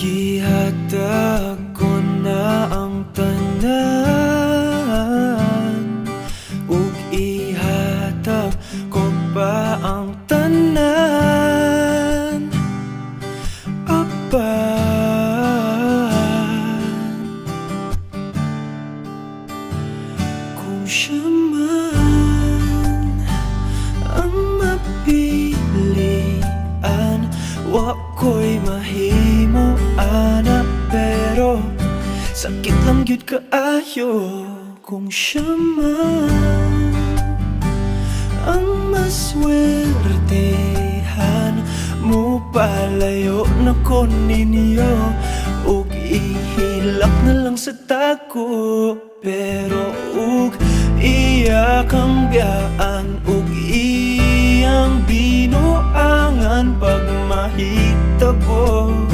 gihatag ko na ang tanan, ug ihatag ko pa ang tanan. Kung siya man ang mapilian, wa ko'y mahimo ana, pero sakit lang gyud kaayo. Kung siya man ang maswertehan, mo palayo na ko ninyo, ug ihilak na lang sa tako. Pero ug iya kang biyaan, ug iyang binuangan pag mahitabo.